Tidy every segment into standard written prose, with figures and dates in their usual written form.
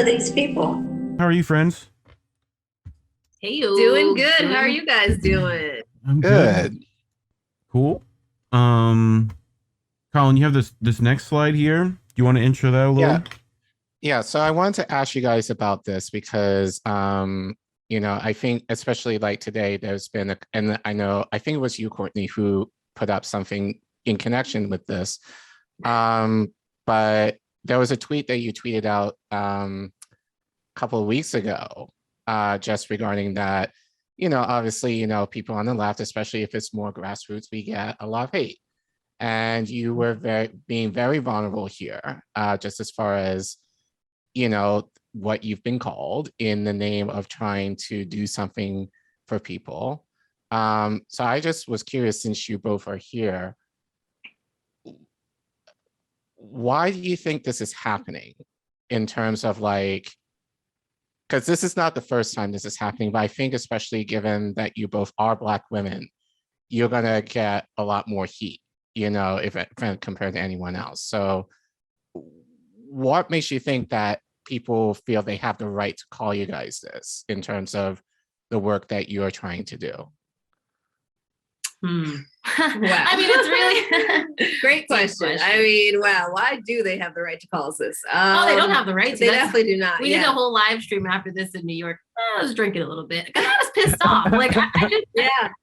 are these people? How are you, friends? Hey, you. Doing good. How are you guys doing? I'm Good. Cool. Collin, you have this next slide here. Do you want to intro that a little? Yeah. So I wanted to ask you guys about this because, I think especially like today, there's been, and I think it was you, Courtney, who put up something in connection with this. But there was a tweet that you tweeted out a couple of weeks ago, just regarding that, obviously, people on the left, especially if it's more grassroots, we get a lot of hate. And you were being very vulnerable here, just as far as, what you've been called in the name of trying to do something for people. So I just was curious, since you both are here, why do you think this is happening in terms of like, because this is not the first time this is happening, but I think especially given that you both are Black women, you're gonna get a lot more heat, if compared to anyone else. So what makes you think that people feel they have the right to call you guys this in terms of the work that you're trying to do? Wow. I mean, it's really great question. I mean, wow, why do they have the right to call us this? They don't have the right to. They definitely do not. We did a whole live stream after this in New York. I was drinking a little bit because I was pissed off. Like,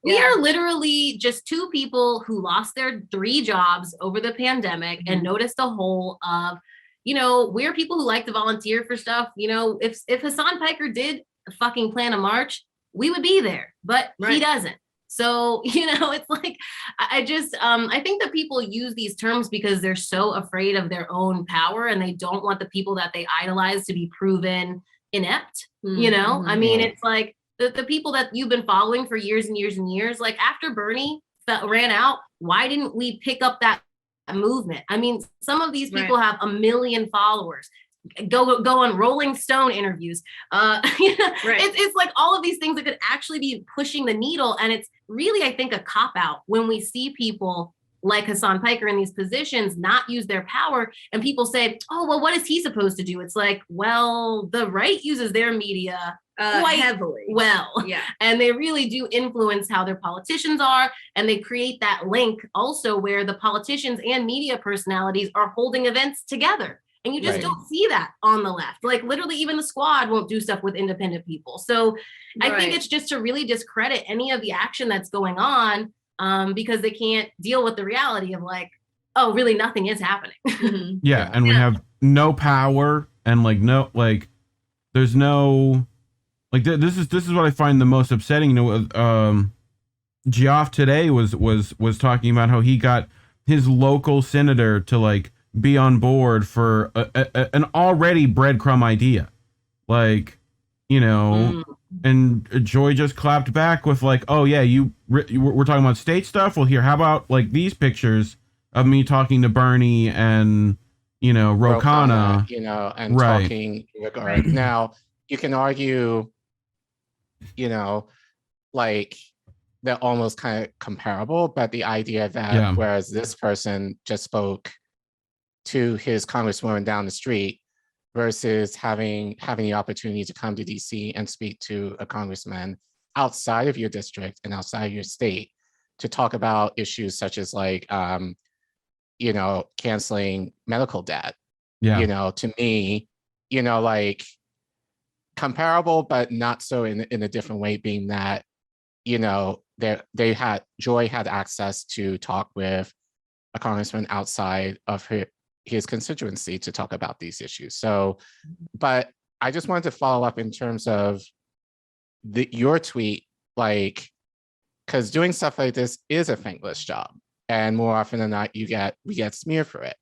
we are literally just two people who lost their 3 jobs over the pandemic and noticed a hole of, we're people who like to volunteer for stuff. If HASAN PIKER did fucking plan a march, we would be there, but he doesn't. So, it's like, I think that people use these terms because they're so afraid of their own power and they don't want the people that they idolize to be proven inept, I mean, it's like the people that you've been following for years and years and years, like after Bernie ran out, why didn't we pick up that movement? I mean, some of these people have 1 million followers. Go on Rolling Stone interviews. It's like all of these things that could actually be pushing the needle. And it's really, I think, a cop-out when we see people like HASAN PIKER in these positions not use their power. And people say, oh, well, what is he supposed to do? It's like, well, the right uses their media quite heavily. Well. Yeah. And they really do influence how their politicians are. And they create that link also where the politicians and media personalities are holding events together. And you just don't see that on the left. Like literally even the squad won't do stuff with independent people. So I think it's just to really discredit any of the action that's going on because they can't deal with the reality of like, oh, really nothing is happening. Yeah. And we have no power and there's no, this is what I find the most upsetting. Geoff today was talking about how he got his local senator to be on board for an already breadcrumb idea, and Joy just clapped back with oh yeah, we're talking about state stuff. Well, here, how about these pictures of me talking to Bernie and Ro Khanna, and talking regard. Now you can argue, they're almost kind of comparable, but the idea that whereas this person just spoke to his congresswoman down the street versus having the opportunity to come to DC and speak to a congressman outside of your district and outside of your state to talk about issues such as canceling medical debt. To me, comparable, but not so in a different way, being that, Joy had access to talk with a congressman outside of his constituency to talk about these issues. So, but I just wanted to follow up in terms of your tweet, because doing stuff like this is a thankless job, and more often than not, we get smeared for it.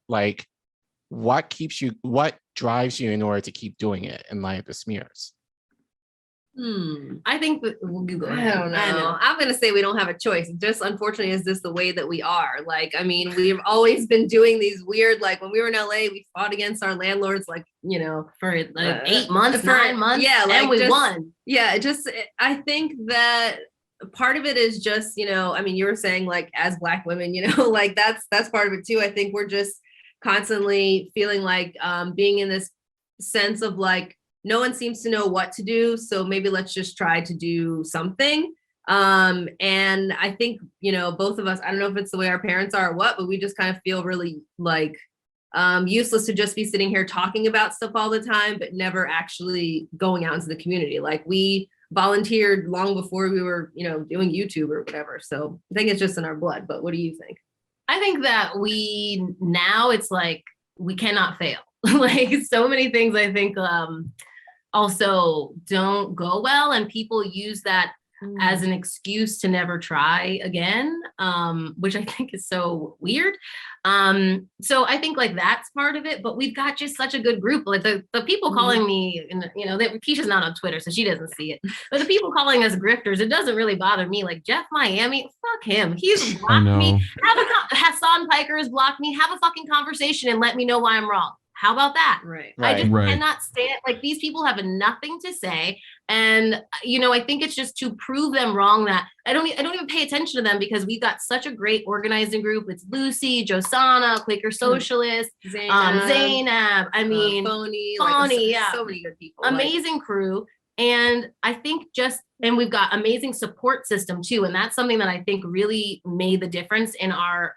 What drives you in order to keep doing it in light of the smears? I think that we'll go ahead. I don't know. I'm going to say we don't have a choice. Just unfortunately, is this the way that we are? I mean, we've always been doing these weird, when we were in LA, we fought against our landlords, for 8 months, 9 months. Yeah. And we won. Yeah. I think that part of it is just, I mean, you were saying as Black women, that's part of it too. I think we're just constantly feeling being in this sense of no one seems to know what to do. So maybe let's just try to do something. And I think, you know, both of us, I don't know if it's the way our parents are or what, but we just kind of feel really like useless to just be sitting here talking about stuff all the time, but never actually going out into the community. Like we volunteered long before we were, you know, doing YouTube or whatever. So I think it's just in our blood. But what do you think? I think that now it's like we cannot fail. Like so many things I think also don't go well, and people use that as an excuse to never try again, which I think is so weird. So I think like that's part of it, but we've got just such a good group. Like the people calling me, you know, Keisha's not on Twitter, so she doesn't see it. But the people calling us grifters, it doesn't really bother me. Like Jeff Miami, fuck him. He's blocked me. HASAN PIKER has blocked me. Have a fucking conversation and let me know why I'm wrong. How about that? Right. I just cannot stand, like these people have nothing to say. And, you know, I think it's just to prove them wrong that I don't even pay attention to them because we've got such a great organizing group. It's Lucy, Josana, Quaker Socialist, Zainab, I mean, Phony, yeah. So many good people. Amazing crew. And I think and we've got amazing support system too. And that's something that I think really made the difference in our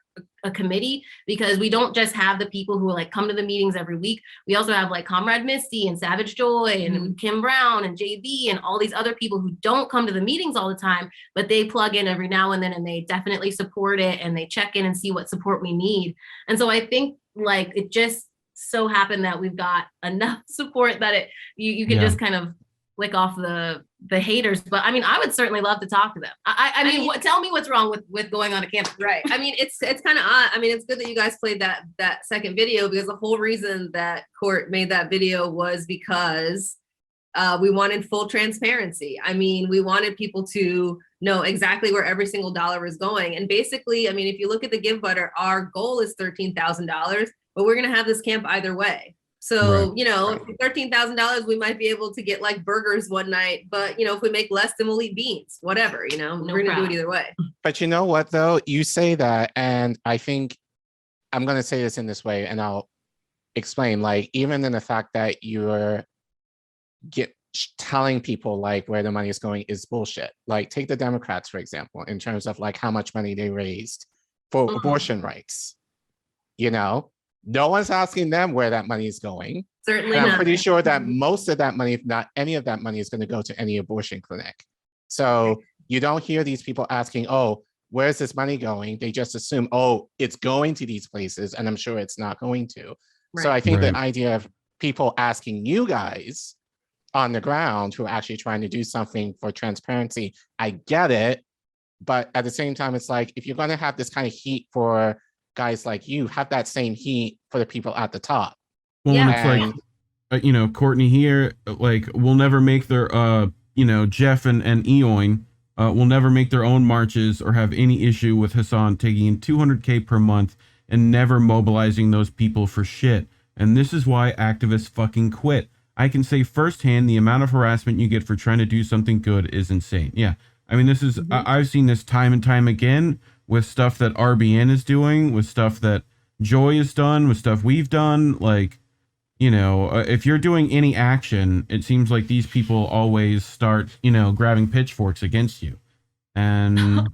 committee, because we don't just have the people who like come to the meetings every week. We also have like Comrade Misty and Savage Joy and Kim Brown and JB and all these other people who don't come to the meetings all the time, but they plug in every now and then and they definitely support it and they check in and see what support we need. And so I think like it just so happened that we've got enough support that you can just kind of lick off the haters. But I mean, I would certainly love to talk to them. I mean, tell me what's wrong with going on a campus. Right. I mean, it's kind of odd. I mean, it's good that you guys played that second video, because the whole reason that Court made that video was because we wanted full transparency. I mean, we wanted people to know exactly where every single dollar is going. And basically, I mean, if you look at the Give Butter, our goal is $13,000, but we're going to have this camp either way. So, you know, $13,000, we might be able to get like burgers one night, but you know, if we make less, then we'll eat beans, whatever, you know, we're going to do it either way. But you know what though, you say that, and I think I'm going to say this in this way, and I'll explain, like, even in the fact that you're telling people like where the money is going is bullshit. Like take the Democrats, for example, in terms of like how much money they raised for abortion rights, you know? No one's asking them where that money is going. Certainly and not. I'm pretty sure that most of that money, if not any of that money, is going to go to any abortion clinic. So you don't hear these people asking, oh, where's this money going? They just assume, oh, it's going to these places, and I'm sure it's not going to. Right. So I think the idea of people asking you guys on the ground who are actually trying to do something for transparency, I get it. But at the same time, it's like, if you're going to have this kind of heat for guys like you, have that same heat for the people at the top. Well, it's like, you know, Courtney here, like, will never make their, you know, Jeff and Eoin will never make their own marches or have any issue with HASAN taking in $200K per month and never mobilizing those people for shit. And this is why activists fucking quit. I can say firsthand the amount of harassment you get for trying to do something good is insane. Yeah. I mean, this is, I've seen this time and time again with stuff that RBN is doing, with stuff that Joy has done, with stuff we've done. Like, you know, if you're doing any action, it seems like these people always start, you know, grabbing pitchforks against you. And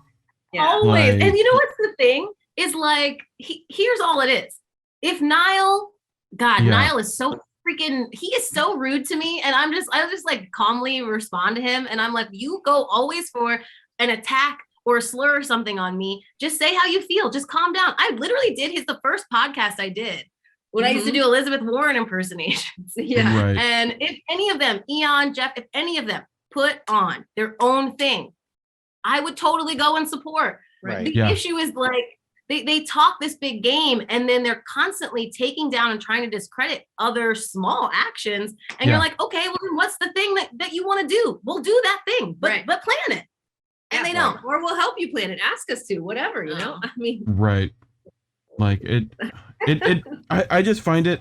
always. Like, and you know what's the thing is, like, here's all it is. If Niall, Niall is so freaking, he is so rude to me, and I just like calmly respond to him, and I'm like, you go always for an attack or a slur or something on me, just say how you feel. Just calm down. I literally did the first podcast I did when I used to do Elizabeth Warren impersonations. Right. And if any of them, Eon, Jeff, if any of them put on their own thing, I would totally go and support. Right. The issue is like, they talk this big game, and then they're constantly taking down and trying to discredit other small actions. And you're like, okay, well, then what's the thing that you want to do? We'll do that thing, but plan it. And they don't. Or we'll help you plan it. Ask us to, whatever, you know? I mean. Right. Like I just find it,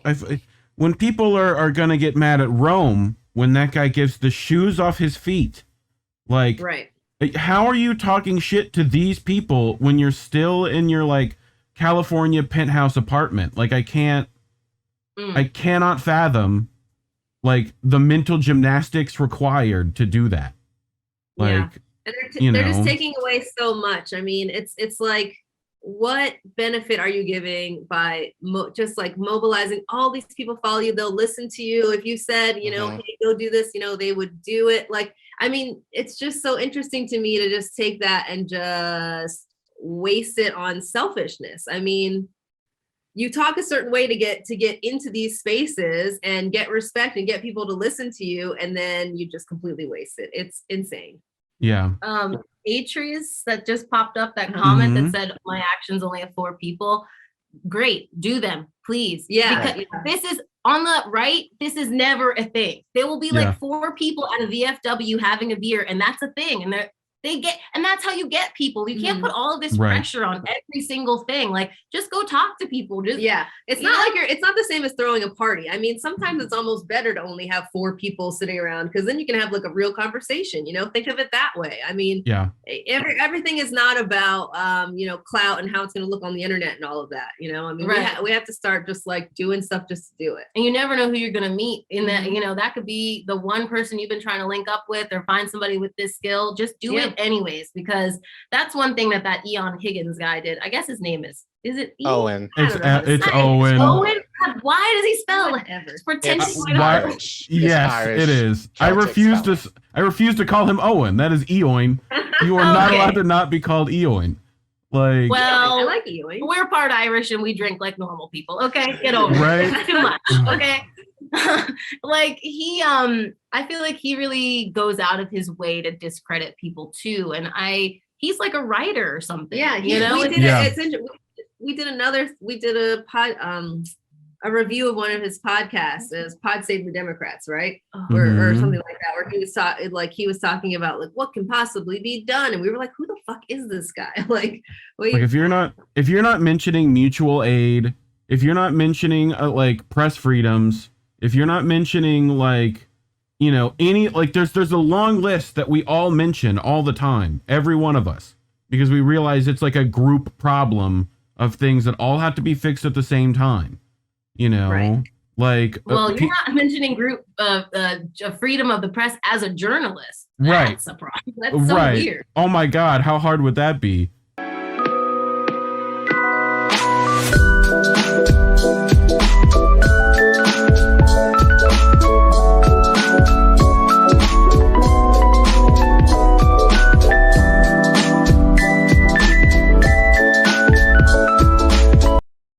when people are going to get mad at Rome, when that guy gives the shoes off his feet, like, how are you talking shit to these people when you're still in your like California penthouse apartment? Like I cannot fathom like the mental gymnastics required to do that. Like, Yeah. And they're just taking away so much. I mean, it's like, what benefit are you giving by just like mobilizing all these people follow you? They'll listen to you. If you said, you know, hey, go do this, you know, they would do it. Like, I mean, it's just so interesting to me to just take that and just waste it on selfishness. I mean, you talk a certain way to get into these spaces and get respect and get people to listen to you, and then you just completely waste it. It's insane. Yeah. Atreus that just popped up, that comment that said my actions only have 4 people. Great, do them, please. Yeah. Because this is on the right, this is never a thing. There will be like 4 people at a VFW having a beer, and that's a thing. And and that's how you get people. You can't put all of this pressure on every single thing. Like, just go talk to people. It's not it's not the same as throwing a party. I mean, sometimes it's almost better to only have 4 people sitting around, because then you can have like a real conversation, you know, think of it that way. I mean, everything is not about, you know, clout and how it's going to look on the internet and all of that. You know, I mean, we have to start just like doing stuff just to do it. And you never know who you're going to meet in that, you know, that could be the one person you've been trying to link up with, or find somebody with this skill. Just do it anyways, because that's one thing that Eon Higgins guy did. I guess his name is it Ian? Owen. It's Owen. Owen? Why does he spell it? Pretend Yes, it is. I refuse to call him Owen. That is Eoin. You are not allowed to not be called Eoin. Like, well, I like Eoin. We're part Irish and we drink like normal people. Okay, get over it. It's too much. Okay. Like I feel like he really goes out of his way to discredit people too, and he's like a writer or something. Yeah, you know. We did a review of one of his podcasts. It was Pod Save the Democrats, right? Or something like that, where he was talking about like what can possibly be done, and we were like, who the fuck is this guy? like if you're not mentioning mutual aid, if you're not mentioning like press freedoms, if you're not mentioning like, you know, any, like there's a long list that we all mention all the time, every one of us, because we realize it's like a group problem of things that all have to be fixed at the same time, you know. Right. Like, well, you're not mentioning freedom of the press as a journalist. Right. That's a problem. That's so weird. Oh my God, how hard would that be?